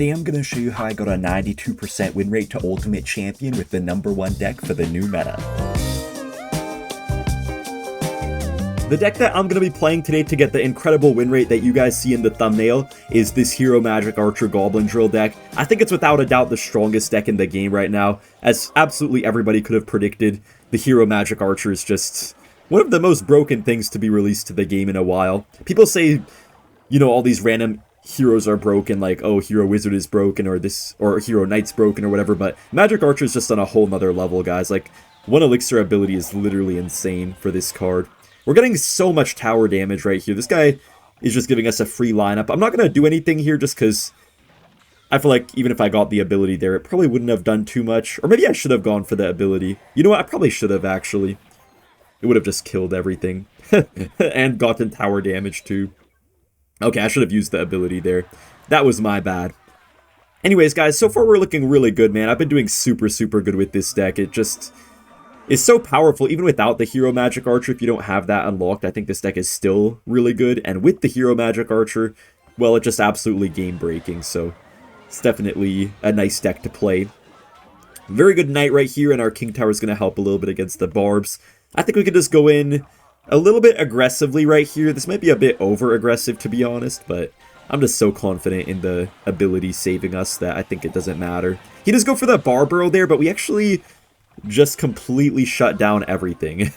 Today I'm going to show you how I got a 92% win rate to Ultimate Champion with the #1 deck for the new meta. The deck that I'm going to be playing today to get the incredible win rate that you guys see in the thumbnail is this Hero Magic Archer Goblin Drill deck. I think it's without a doubt the strongest deck in the game right now, as absolutely everybody could have predicted. The Hero Magic Archer is just one of the most broken things to be released to the game in a while. People say, you know, all these random heroes are broken, like, oh, Hero Wizard is broken, or Hero Knight's broken, or whatever, but Magic Archer is just on a whole nother level, guys. Like, 1 Elixir ability is literally insane for this card. We're getting so much tower damage right here. This guy is just giving us a free lineup. I'm not going to do anything here just because I feel like even if I got the ability there, it probably wouldn't have done too much. Or maybe I should have gone for the ability. You know what? I probably should have, actually. It would have just killed everything. And gotten tower damage, too. Okay, I should have used the ability there. That was my bad. Anyways, guys, so far we're looking really good, man. I've been doing super good with this deck. It just is so powerful. Even without the Hero Magic Archer, if you don't have that unlocked, I think this deck is still really good. And with the Hero Magic Archer, well, it's just absolutely game-breaking. So it's definitely a nice deck to play. Very good Knight right here, and our King Tower is going to help a little bit against the Barbs. I think we could just go in a little bit aggressively right here. This might be a bit over-aggressive, to be honest, but I'm just so confident in the ability saving us that I think it doesn't matter. He does go for the Bar Burrow there, but we actually just completely shut down everything.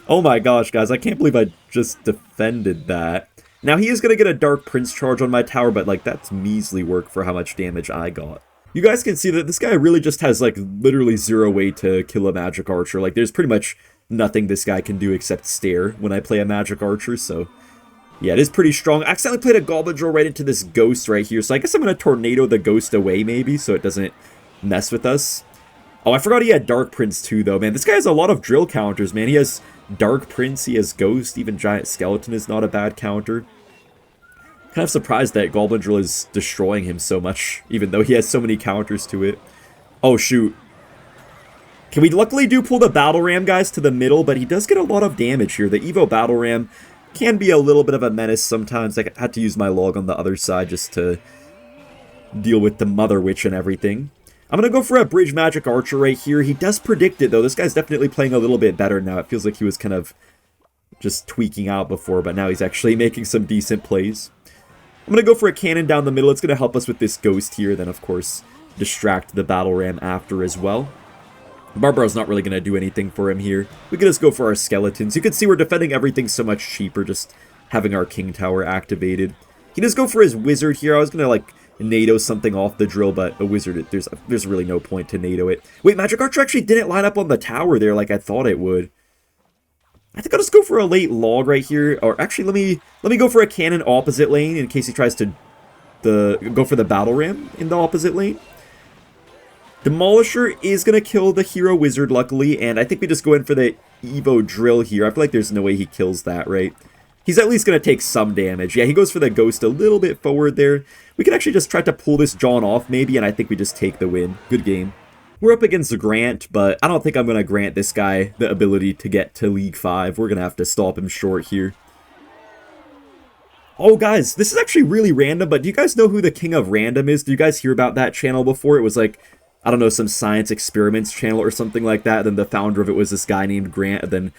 Oh my gosh, guys, I can't believe I just defended that. Now, he is going to get a Dark Prince charge on my tower, but, like, that's measly work for how much damage I got. You guys can see that this guy really just has, like, literally 0 way to kill a Magic Archer. Like, there's pretty much nothing this guy can do except stare when I play a Magic Archer, so yeah, it is pretty strong. I accidentally played a Goblin Drill right into this Ghost right here, so I guess I'm going to Tornado the Ghost away maybe, so it doesn't mess with us. Oh, I forgot he had Dark Prince too, though, man. This guy has a lot of drill counters, man. He has Dark Prince, he has Ghost, even Giant Skeleton is not a bad counter. Kind of surprised that Goblin Drill is destroying him so much, even though he has so many counters to it. Oh, shoot. Can we luckily do pull the Battle Ram, guys, to the middle, but he does get a lot of damage here. The Evo Battle Ram can be a little bit of a menace sometimes. I had to use my log on the other side just to deal with the Mother Witch and everything. I'm going to go for a Bridge Magic Archer right here. He does predict it, though. This guy's definitely playing a little bit better now. It feels like he was kind of just tweaking out before, but now he's actually making some decent plays. I'm going to go for a Cannon down the middle. It's going to help us with this Ghost here, then, of course, distract the Battle Ram after as well. Barbaro's not really going to do anything for him here. We can just go for our Skeletons. You can see we're defending everything so much cheaper just having our King Tower activated. He does go for his Wizard here. I was going to, like, NATO something off the drill, but a Wizard, there's really no point to NATO it. Wait, Magic Archer actually didn't line up on the tower there like I thought it would. I think I'll just go for a late log right here. Or actually, let me go for a Cannon opposite lane in case he tries to go for the Battle Ram in the opposite lane. Demolisher is going to kill the Hero Wizard, luckily, and I think we just go in for the Evo Drill here. I feel like there's no way he kills that, right? He's at least going to take some damage. Yeah, he goes for the Ghost a little bit forward there. We can actually just try to pull this John off, maybe, and I think we just take the win. Good game. We're up against Grant, but I don't think I'm going to grant this guy the ability to get to League 5. We're going to have to stop him short here. Oh, guys, this is actually really random, but do you guys know who the King of Random is? Did you guys hear about that channel before? It was like, I don't know, some science experiments channel or something like that. Then the founder of it was this guy named Grant. And then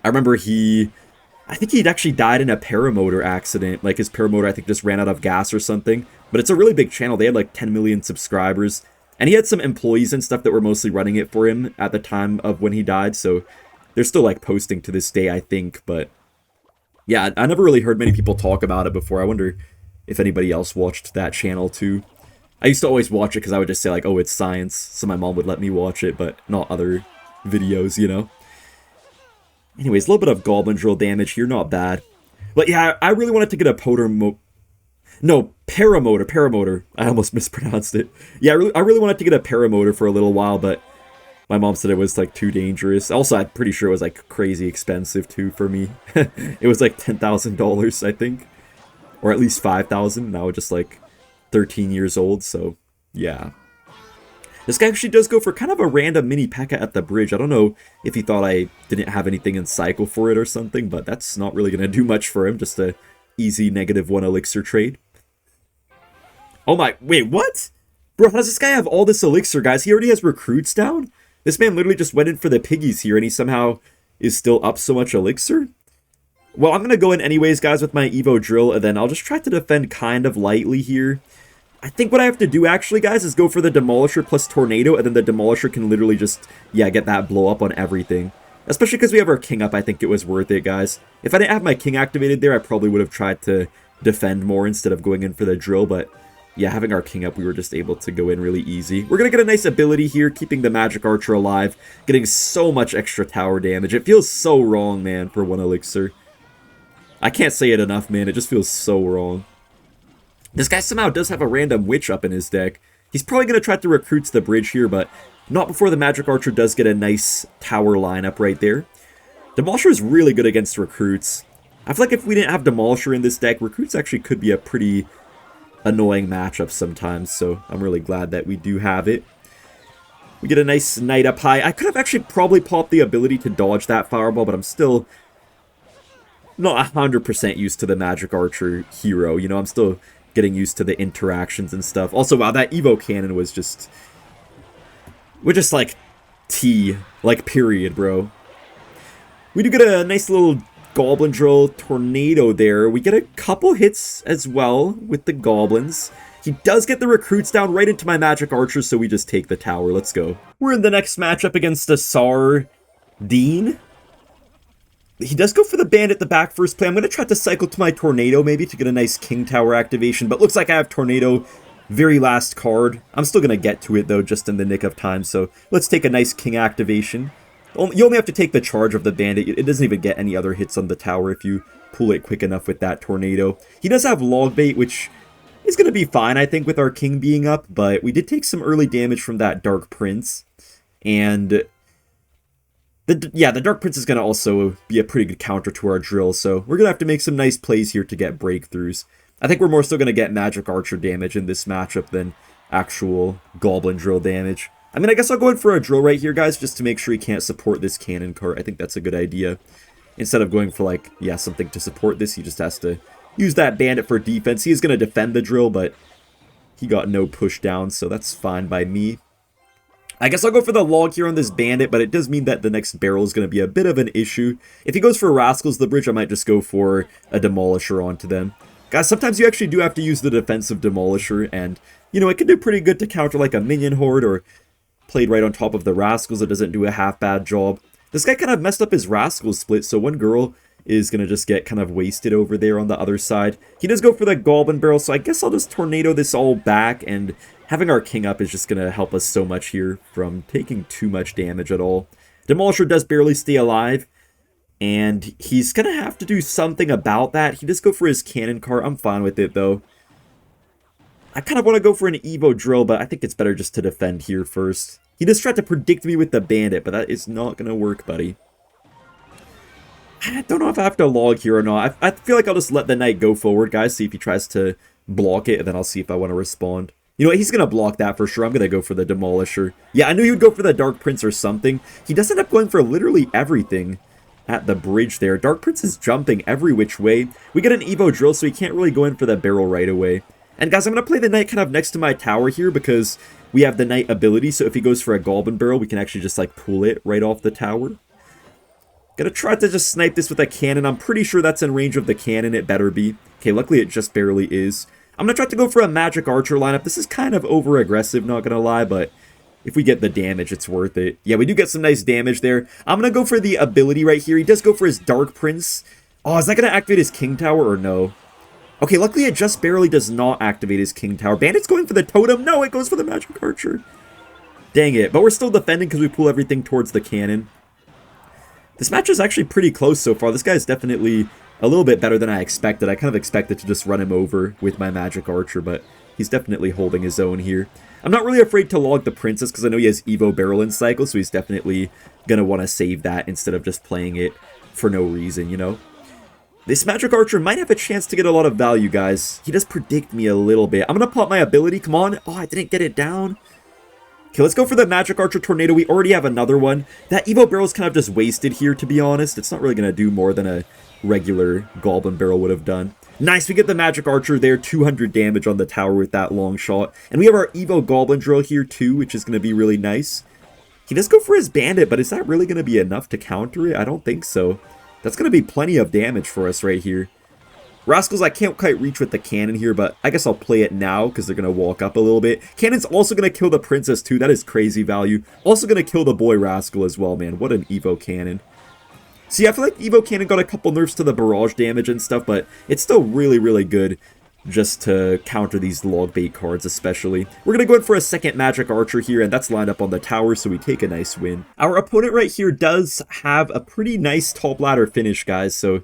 I remember I think he'd actually died in a paramotor accident. Like his paramotor, I think, just ran out of gas or something. But it's a really big channel. They had like 10 million subscribers. And he had some employees and stuff that were mostly running it for him at the time of when he died. So they're still like posting to this day, I think. But yeah, I never really heard many people talk about it before. I wonder if anybody else watched that channel too. I used to always watch it because I would just say, like, oh, it's science, so my mom would let me watch it, but not other videos, you know? Anyways, a little bit of Goblin Drill damage here, not bad. But yeah, I really wanted to get a paramotor. I almost mispronounced it. Yeah, I really wanted to get a paramotor for a little while, but my mom said it was, like, too dangerous. Also, I'm pretty sure it was, like, crazy expensive, too, for me. It was, like, $10,000, I think. Or at least $5,000, and I was just, like, 13 years old, so yeah. This guy actually does go for kind of a random mini Pekka at the bridge. I don't know if he thought I didn't have anything in cycle for it or something, but that's not really going to do much for him. Just a easy -1 elixir trade. Oh my, wait, what? Bro, how does this guy have all this elixir, guys? He already has recruits down? This man literally just went in for the piggies here, and he somehow is still up so much elixir? Well, I'm going to go in anyways, guys, with my Evo drill, and then I'll just try to defend kind of lightly here. I think what I have to do, actually, guys, is go for the Demolisher plus Tornado, and then the Demolisher can literally just, yeah, get that blow up on everything. Especially because we have our King up, I think it was worth it, guys. If I didn't have my King activated there, I probably would have tried to defend more instead of going in for the drill, but yeah, having our King up, we were just able to go in really easy. We're going to get a nice ability here, keeping the Magic Archer alive, getting so much extra tower damage. It feels so wrong, man, for 1 elixir. I can't say it enough, man. It just feels so wrong. This guy somehow does have a random Witch up in his deck. He's probably going to try to recruit the bridge here, but not before the Magic Archer does get a nice tower lineup right there. Demolisher is really good against recruits. I feel like if we didn't have Demolisher in this deck, recruits actually could be a pretty annoying matchup sometimes, so I'm really glad that we do have it. We get a nice Knight up high. I could have actually probably popped the ability to dodge that Fireball, but I'm still not 100% used to the Magic Archer hero. You know, I'm still getting used to the interactions and stuff. Also, wow, that Evo Cannon was just... we're just like T, like period, bro. We do get a nice little Goblin Drill Tornado there. We get a couple hits as well with the Goblins. He does get the recruits down right into my Magic Archer, so we just take the tower. Let's go. We're in the next matchup against Asar Dean. He does go for the Bandit the back first play. I'm going to try to cycle to my Tornado maybe to get a nice King Tower activation, but looks like I have Tornado very last card. I'm still going to get to it though, just in the nick of time, so let's take a nice King activation. You only have to take the charge of the Bandit. It doesn't even get any other hits on the tower if you pull it quick enough with that Tornado. He does have Logbait, which is going to be fine, I think, with our King being up, but we did take some early damage from that Dark Prince, and the Dark Prince is going to also be a pretty good counter to our drill, so we're going to have to make some nice plays here to get breakthroughs. I think we're more still going to get Magic Archer damage in this matchup than actual Goblin Drill damage. I mean, I guess I'll go in for a drill right here, guys, just to make sure he can't support this cannon cart. I think that's a good idea. Instead of going for, like, yeah, something to support this, he just has to use that Bandit for defense. He is going to defend the drill, but he got no push down, so that's fine by me. I guess I'll go for the log here on this Bandit, but it does mean that the next barrel is going to be a bit of an issue. If he goes for Rascals the Bridge, I might just go for a Demolisher onto them. Guys, sometimes you actually do have to use the defensive Demolisher, and, you know, it can do pretty good to counter, like, a Minion Horde, or played right on top of the Rascals. It doesn't do a half-bad job. This guy kind of messed up his Rascals split, so one girl is going to just get kind of wasted over there on the other side. He does go for the Goblin Barrel, so I guess I'll just Tornado this all back, and having our King up is just going to help us so much here from taking too much damage at all. Demolisher does barely stay alive, and he's going to have to do something about that. He does go for his Cannon Cart. I'm fine with it, though. I kind of want to go for an Evo Drill, but I think it's better just to defend here first. He just tried to predict me with the Bandit, but that is not going to work, buddy. I don't know if I have to log here or not. I feel like I'll just let the Knight go forward, guys, see if he tries to block it, and then I'll see if I want to respond. You know what, he's going to block that for sure. I'm going to go for the Demolisher. Yeah, I knew he would go for the Dark Prince or something. He does end up going for literally everything at the bridge there. Dark Prince is jumping every which way. We get an Evo Drill, so he can't really go in for that barrel right away. And guys, I'm going to play the Knight kind of next to my tower here because we have the Knight ability, so if he goes for a Goblin Barrel, we can actually just, like, pull it right off the tower. Gonna try to just snipe this with a cannon. I'm pretty sure that's in range of the cannon. It better be. Okay, luckily it just barely is. I'm gonna try to go for a Magic Archer lineup. This is kind of over-aggressive, not gonna lie, but if we get the damage, it's worth it. Yeah, we do get some nice damage there. I'm gonna go for the ability right here. He does go for his Dark Prince. Oh, is that gonna activate his King Tower or no? Okay, luckily it just barely does not activate his King Tower. Bandit's going for the Totem. No, it goes for the Magic Archer. Dang it. But we're still defending because we pull everything towards the cannon. This match is actually pretty close so far. This guy is definitely a little bit better than I expected. I kind of expected to just run him over with my Magic Archer, but he's definitely holding his own here. I'm not really afraid to log the Princess because I know he has Evo Barrel in cycle, so he's definitely going to want to save that instead of just playing it for no reason, you know? This Magic Archer might have a chance to get a lot of value, guys. He does predict me a little bit. I'm going to pop my ability. Come on. Oh, I didn't get it down. Okay, let's go for the Magic Archer Tornado. We already have another one. That Evo Barrel is kind of just wasted here, to be honest. It's not really going to do more than a regular Goblin Barrel would have done. Nice, we get the magic archer there, 200 damage on the tower with that long shot. And we have our Evo goblin drill here too, which is going to be really nice. He does go for his bandit, but is that really going to be enough to counter it? I don't think so. That's going to be plenty of damage for us right here. Rascals, I can't quite reach with the cannon here, but I guess I'll play it now because they're going to walk up a little bit. Cannon's also going to kill the princess too. That is crazy value. Also going to kill the boy Rascal as well, man. What an Evo cannon. See, I feel like Evo Cannon got a couple nerfs to the barrage damage and stuff, but it's still really, really good just to counter these Logbait cards especially. We're going to go in for a second Magic Archer here, and that's lined up on the tower, so we take a nice win. Our opponent right here does have a pretty nice top ladder finish, guys, so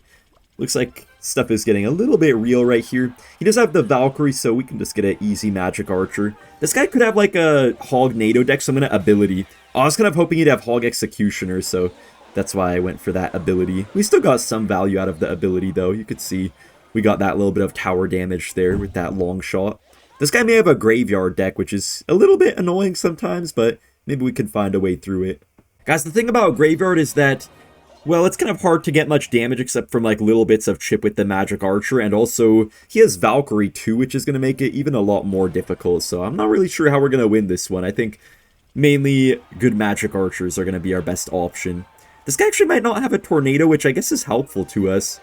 looks like stuff is getting a little bit real right here. He does have the Valkyrie, so we can just get an easy Magic Archer. This guy could have like a Hog NATO deck, so I'm going to ability. I was kind of hoping he'd have Hog Executioner, so that's why I went for that ability. We still got some value out of the ability, though. You could see we got that little bit of tower damage there with that long shot. This guy may have a graveyard deck, which is a little bit annoying sometimes, but maybe we can find a way through it. Guys, the thing about graveyard is that, well, it's kind of hard to get much damage except from like little bits of chip with the Magic Archer, and also he has Valkyrie too, which is going to make it even a lot more difficult, so I'm not really sure how we're going to win this one. I think mainly good Magic Archers are going to be our best option. This guy actually might not have a tornado, which I guess is helpful to us.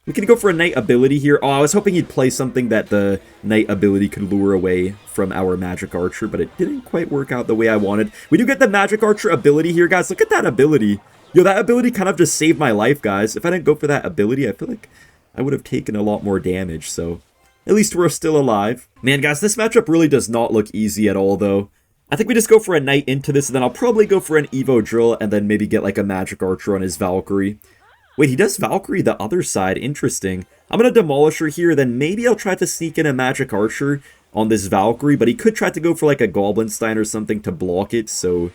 We can go for a Knight ability here. Oh, I was hoping he'd play something that the Knight ability could lure away from our Magic Archer, but it didn't quite work out the way I wanted. We do get the Magic Archer ability here, guys. Look at that ability. Yo, that ability kind of just saved my life, guys. If I didn't go for that ability, I feel like I would have taken a lot more damage, so at least we're still alive. Man, guys, this matchup really does not look easy at all, though. I think we just go for a Knight into this, and then I'll probably go for an Evo Drill, and then maybe get like a Magic Archer on his Valkyrie. Wait, he does Valkyrie the other side. Interesting. I'm going to demolish her here, then maybe I'll try to sneak in a Magic Archer on this Valkyrie, but he could try to go for like a Goblin Stein or something to block it, so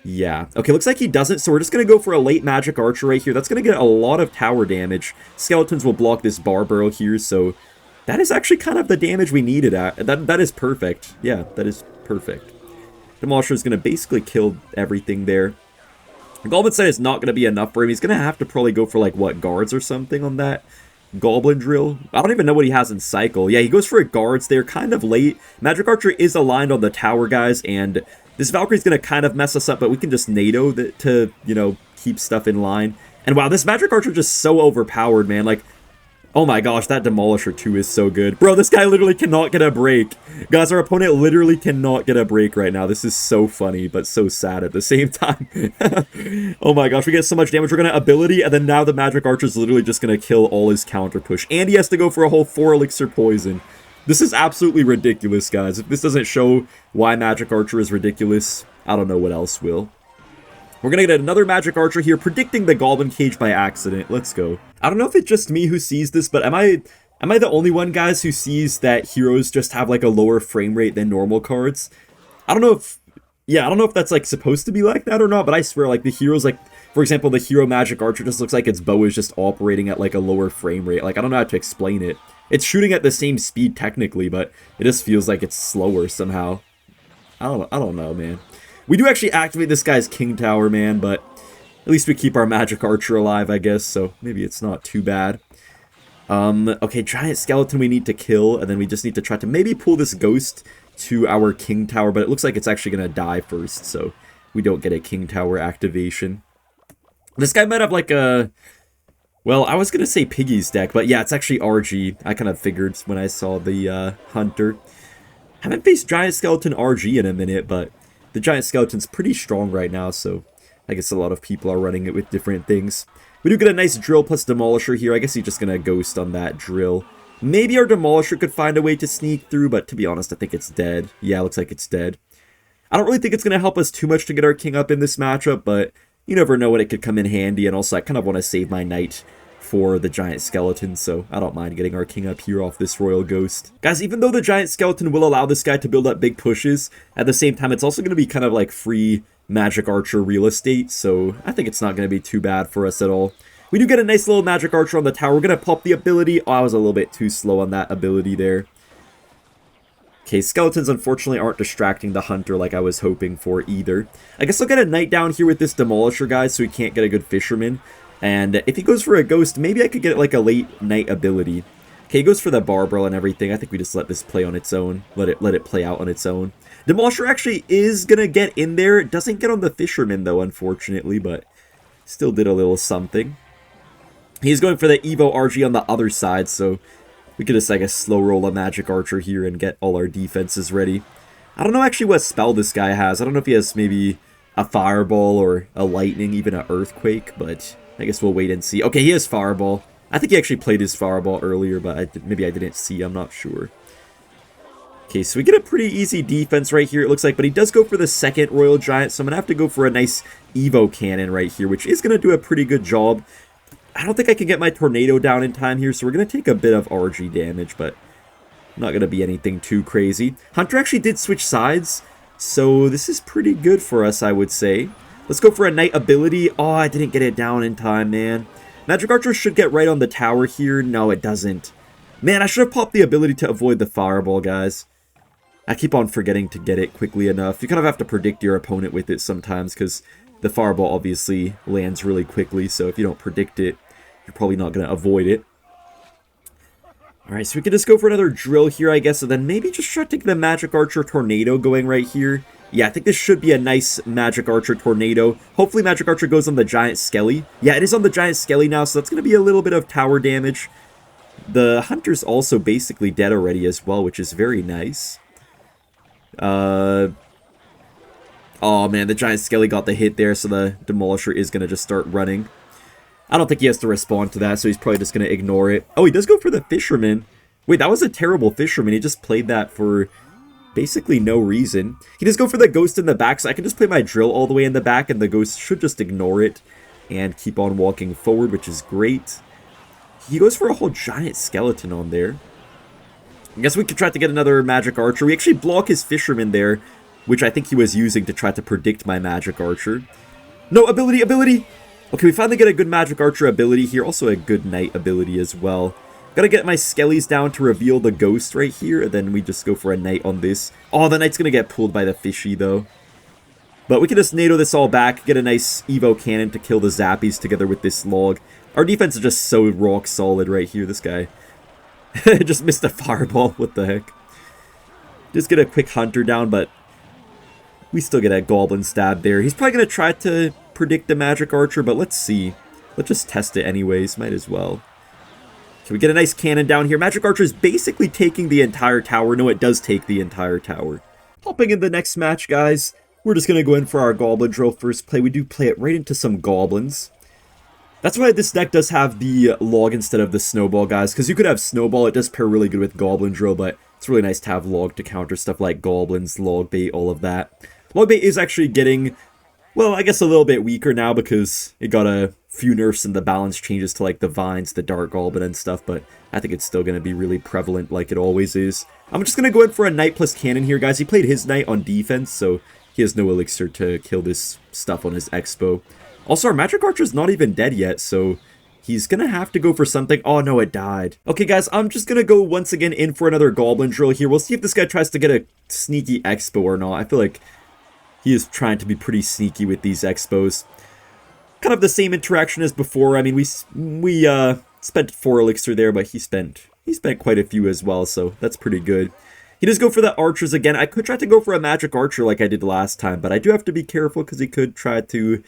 yeah. Okay, looks like he doesn't, so we're just going to go for a late Magic Archer right here. That's going to get a lot of tower damage. Skeletons will block this Bar Barrel here, so that is actually kind of the damage we needed at. That is perfect. Yeah, that is perfect. Demolisher is going to basically kill everything there. Goblin Stein is not going to be enough for him. He's going to have to probably go for, like, what, guards or something on that Goblin Drill? I don't even know what he has in Cycle. Yeah, he goes for guards there, kind of late. Magic Archer is aligned on the tower, guys, and this Valkyrie's going to kind of mess us up, but we can just NATO to, you know, keep stuff in line. And wow, this Magic Archer just so overpowered, man. Like, oh my gosh, that Demolisher too is so good. Bro, this guy literally cannot get a break. Guys, our opponent literally cannot get a break right now. This is so funny, but so sad at the same time. Oh my gosh, we get so much damage. We're going to ability, and then now the Magic Archer is literally just going to kill all his counter push. And he has to go for a whole 4 elixir poison. This is absolutely ridiculous, guys. If this doesn't show why Magic Archer is ridiculous, I don't know what else will. We're going to get another Magic Archer here, predicting the Goblin Cage by accident. Let's go. I don't know if it's just me who sees this, but am I the only one, guys, who sees that heroes just have, like, a lower frame rate than normal cards? I don't know if... Yeah, I don't know if that's, like, supposed to be like that or not, but I swear, like, the heroes, like, for example, the hero Magic Archer just looks like its bow is just operating at, like, a lower frame rate. Like, I don't know how to explain it. It's shooting at the same speed, technically, but it just feels like it's slower somehow. I don't know, man. We do actually activate this guy's King Tower, man, but at least we keep our Magic Archer alive, I guess, so maybe it's not too bad. Okay, Giant Skeleton we need to kill, and then we just need to try to maybe pull this Ghost to our King Tower, but it looks like it's actually going to die first, so we don't get a King Tower activation. This guy might have like a... Well, I was going to say Piggy's deck, but yeah, it's actually RG. I kind of figured when I saw the Hunter. Haven't faced Giant Skeleton RG in a minute, but the Giant Skeleton's pretty strong right now, so I guess a lot of people are running it with different things. We do get a nice Drill plus Demolisher here. I guess he's just going to Ghost on that Drill. Maybe our Demolisher could find a way to sneak through, but to be honest, I think it's dead. Yeah, looks like it's dead. I don't really think it's going to help us too much to get our King up in this matchup, but you never know when it could come in handy, and also I kind of want to save my Knight for the Giant Skeleton, so I don't mind getting our King up here off this Royal Ghost. Guys, even though the Giant Skeleton will allow this guy to build up big pushes, at the same time, it's also going to be kind of like free Magic Archer real estate, so I think it's not going to be too bad for us at all. We do get a nice little Magic Archer on the tower. We're going to pop the ability. Oh, I was a little bit too slow on that ability there. Okay, Skeletons unfortunately aren't distracting the Hunter like I was hoping for either. I guess I'll get a Knight down here with this Demolisher guy so he can't get a good Fisherman. And if he goes for a Ghost, maybe I could get like a late Knight ability. Okay, he goes for the barbell and everything. I think we just let this play on its own. Let it play out on its own. Demolisher actually is going to get in there. It doesn't get on the Fisherman, though, unfortunately, but still did a little something. He's going for the Evo RG on the other side, so we could just, I guess, slow roll a Magic Archer here and get all our defenses ready. I don't know actually what spell this guy has. I don't know if he has maybe a Fireball or a Lightning, even an Earthquake, but I guess we'll wait and see. Okay, he has Fireball. I think he actually played his Fireball earlier, but maybe I didn't see. I'm not sure. Okay, so we get a pretty easy defense right here, it looks like, but he does go for the second Royal Giant, so I'm going to have to go for a nice Evo Cannon right here, which is going to do a pretty good job. I don't think I can get my Tornado down in time here, so we're going to take a bit of RG damage, but not going to be anything too crazy. Hunter actually did switch sides, so this is pretty good for us, I would say. Let's go for a Knight ability. Oh, I didn't get it down in time, man. Magic Archer should get right on the tower here. No, it doesn't. Man, I should have popped the ability to avoid the Fireball, guys. I keep on forgetting to get it quickly enough. You kind of have to predict your opponent with it sometimes, because the Fireball obviously lands really quickly, so if you don't predict it, you're probably not going to avoid it. Alright, so we can just go for another drill here, I guess, and then maybe just try to get the Magic Archer Tornado going right here. Yeah, I think this should be a nice Magic Archer Tornado. Hopefully Magic Archer goes on the Giant Skelly. Yeah, it is on the Giant Skelly now, so that's going to be a little bit of tower damage. The Hunter's also basically dead already as well, which is very nice. Oh man, the Giant Skelly got the hit there, so the Demolisher is going to just start running. I don't think he has to respond to that, so he's probably just going to ignore it. Oh, he does go for the Fisherman. Wait, that was a terrible Fisherman. He just played that for basically no reason. He does go for the Ghost in the back, so I can just play my Drill all the way in the back, and the Ghost should just ignore it and keep on walking forward, which is great. He goes for a whole Giant Skeleton on there. I guess we could try to get another Magic Archer. We actually block his Fisherman there, which I think he was using to try to predict my Magic Archer. No, ability! Okay, we finally get a good Magic Archer ability here. Also a good Knight ability as well. Gotta get my Skellies down to reveal the Ghost right here, and then we just go for a Knight on this. Oh, the Knight's gonna get pulled by the Fishy, though. But we can just NATO this all back, get a nice Evo Cannon to kill the Zappies together with this Log. Our defense is just so rock solid right here. This guy just missed a Fireball. What the heck? Just get a quick Hunter down, but we still get a Goblin stab there. He's probably going to try to predict the Magic Archer, but let's see. Let's just test it anyways. Might as well. Can we get a nice cannon down here? Magic Archer is basically taking the entire tower. No, it does take the entire tower. Hopping in the next match, guys. We're just going to go in for our Goblin Drill first play. We do play it right into some Goblins. That's why this deck does have the Log instead of the Snowball, guys. Because you could have Snowball. It does pair really good with Goblin Drill, but it's really nice to have Log to counter stuff like Goblins, Logbait, all of that. Logbait is actually getting, well, I guess a little bit weaker now because it got a few nerfs and the balance changes to like the Vines, the Dark Goblin and stuff, but I think it's still going to be really prevalent like it always is. I'm just going to go in for a Knight plus Cannon here, guys. He played his Knight on defense, so he has no Elixir to kill this stuff on his Xbow. Also, our Magic Archer's not even dead yet, so he's going to have to go for something. Oh, no, it died. Okay, guys, I'm just going to go once again in for another Goblin Drill here. We'll see if this guy tries to get a sneaky Xbow or not. I feel like he is trying to be pretty sneaky with these Xbows. Kind of the same interaction as before. I mean, we spent 4 Elixir there, but he spent quite a few as well, so that's pretty good. He does go for the Archers again. I could try to go for a Magic Archer like I did last time, but I do have to be careful because he could try to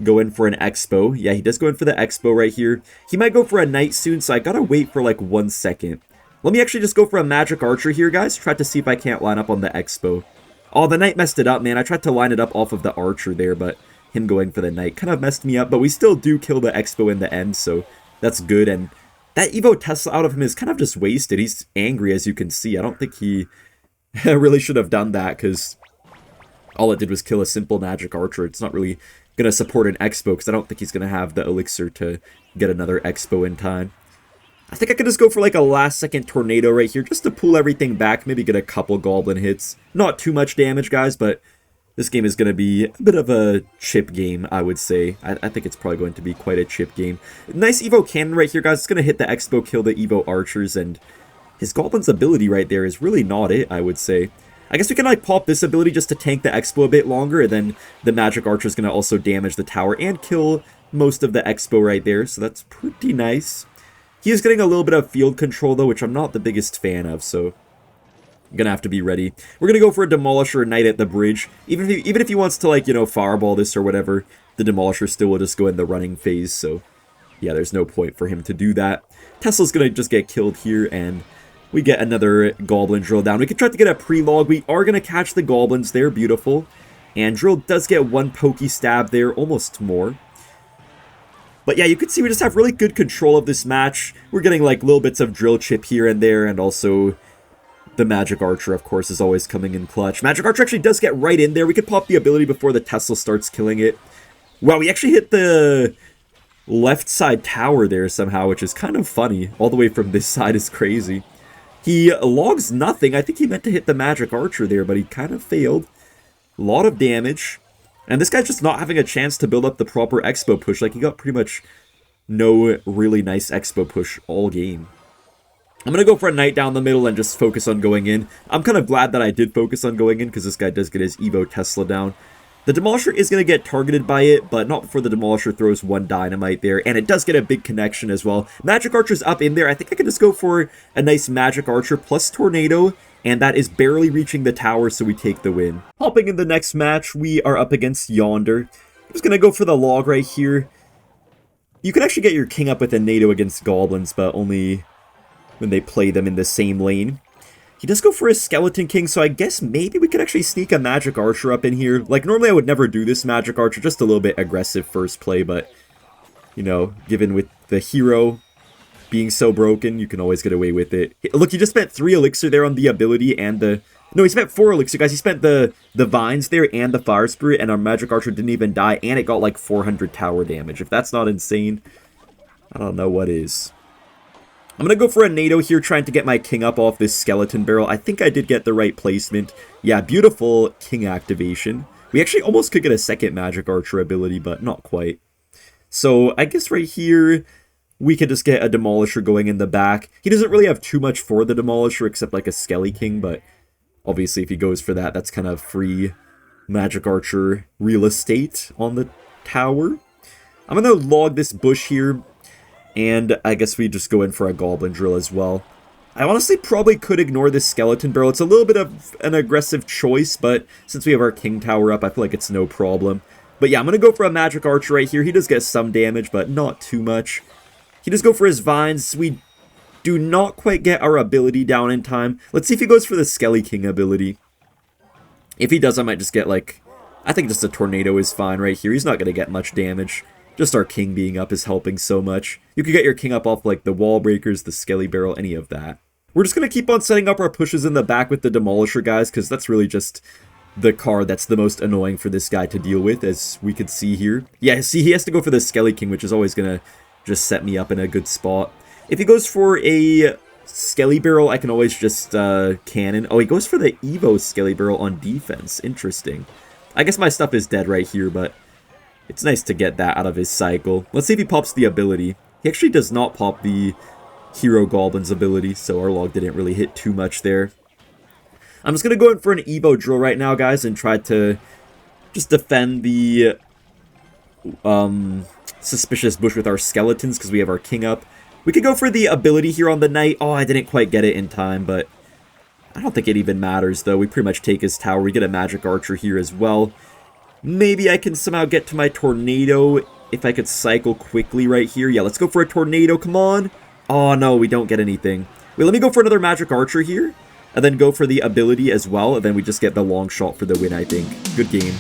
go in for an Xbow. Yeah, he does go in for the Xbow right here. He might go for a Knight soon, so I gotta wait for like 1 second. Let me actually just go for a Magic Archer here, guys. Try to see if I can't line up on the Xbow. Oh, the Knight messed it up, man. I tried to line it up off of the Archer there, but him going for the Knight kind of messed me up. But we still do kill the Xbow in the end, so that's good. And that Evo Tesla out of him is kind of just wasted. He's angry, as you can see. I don't think he really should have done that, because all it did was kill a simple Magic Archer. It's not really going to support an Xbow, because I don't think he's going to have the Elixir to get another Xbow in time. I think I could just go for like a last-second Tornado right here, just to pull everything back, maybe get a couple Goblin hits. Not too much damage, guys, but this game is going to be a bit of a chip game, I would say. I think it's probably going to be quite a chip game. Nice Evo Cannon right here, guys. It's going to hit the Xbow, kill the Evo Archers, and his Goblin's ability right there is really not it, I would say. I guess we can like pop this ability just to tank the Xbow a bit longer, and then the Magic Archer is going to also damage the tower and kill most of the Xbow right there, so that's pretty nice. He is getting a little bit of field control, though, which I'm not the biggest fan of, so I'm gonna have to be ready. We're gonna go for a Demolisher Knight at the bridge. Even if he wants to, like, you know, fireball this or whatever, the Demolisher still will just go in the running phase, so yeah, there's no point for him to do that. Tesla's gonna just get killed here, and we get another Goblin drill down. We could try to get a pre-log. We are gonna catch the Goblins there, beautiful. And drill does get one pokey stab there, almost more. But yeah, you can see we just have really good control of this match. We're getting like little bits of drill chip here and there, and also the Magic Archer, of course, is always coming in clutch. Magic Archer actually does get right in there. We could pop the ability before the Tesla starts killing it. Wow, we actually hit the left side tower there somehow, which is kind of funny. All the way from this side is crazy. He logs nothing. I think he meant to hit the Magic Archer there, but he kind of failed. A lot of damage. And this guy's just not having a chance to build up the proper Xbow push. Like, he got pretty much no really nice Xbow push all game. I'm going to go for a Knight down the middle and just focus on going in. I'm kind of glad that I did focus on going in, because this guy does get his Evo Tesla down. The Demolisher is going to get targeted by it, but not before the Demolisher throws one Dynamite there. And it does get a big connection as well. Magic Archer's up in there. I think I can just go for a nice Magic Archer plus Tornado. And that is barely reaching the tower, so we take the win. Hopping in the next match, we are up against Yonder. I'm just going to go for the log right here. You can actually get your king up with a NATO against Goblins, but only when they play them in the same lane. He does go for a Skeleton King, so I guess maybe we could actually sneak a Magic Archer up in here. Like, normally I would never do this Magic Archer, just a little bit aggressive first play, but, you know, given with the hero being so broken, you can always get away with it. Look, he just spent 3 elixir there on the ability and the... No, he spent 4 elixir, guys. He spent the vines there and the fire spirit, and our Magic Archer didn't even die, and it got like 400 tower damage. If that's not insane, I don't know what is. I'm going to go for a NATO here, trying to get my king up off this skeleton barrel. I think I did get the right placement. Yeah, beautiful king activation. We actually almost could get a second Magic Archer ability, but not quite. So I guess right here, we could just get a Demolisher going in the back. He doesn't really have too much for the Demolisher, except like a Skelly King, but obviously if he goes for that, that's kind of free Magic Archer real estate on the tower. I'm going to log this bush here, and I guess we just go in for a Goblin Drill as well. I honestly probably could ignore this Skeleton Barrel. It's a little bit of an aggressive choice, but since we have our King Tower up, I feel like it's no problem. But yeah, I'm going to go for a Magic Archer right here. He does get some damage, but not too much. He does go for his Vines. We do not quite get our ability down in time. Let's see if he goes for the Skelly King ability. If he does, I might just get like... I think just a Tornado is fine right here. He's not going to get much damage. Just our king being up is helping so much. You could get your king up off like the Wall Breakers, the Skelly Barrel, any of that. We're just going to keep on setting up our pushes in the back with the Demolisher, guys, because that's really just the card that's the most annoying for this guy to deal with, as we could see here. Yeah, see, he has to go for the Skelly King, which is always going to just set me up in a good spot. If he goes for a Skelly Barrel, I can always just cannon. Oh, he goes for the Evo Skelly Barrel on defense. Interesting. I guess my stuff is dead right here, but it's nice to get that out of his cycle. Let's see if he pops the ability. He actually does not pop the Hero Goblin's ability, so our log didn't really hit too much there. I'm just going to go in for an Evo drill right now, guys, and try to just defend the suspicious bush with our skeletons, because we have our king up. We could go for the ability here on the knight. Oh, I didn't quite get it in time, but I don't think it even matters, though. We pretty much take his tower. We get a Magic Archer here as well. Maybe I can somehow get to my Tornado if I could cycle quickly right here. Yeah, let's go for a Tornado. Come on. Oh, no, we don't get anything. Wait, let me go for another Magic Archer here, and then go for the ability as well, and then we just get the long shot for the win, I think. Good game.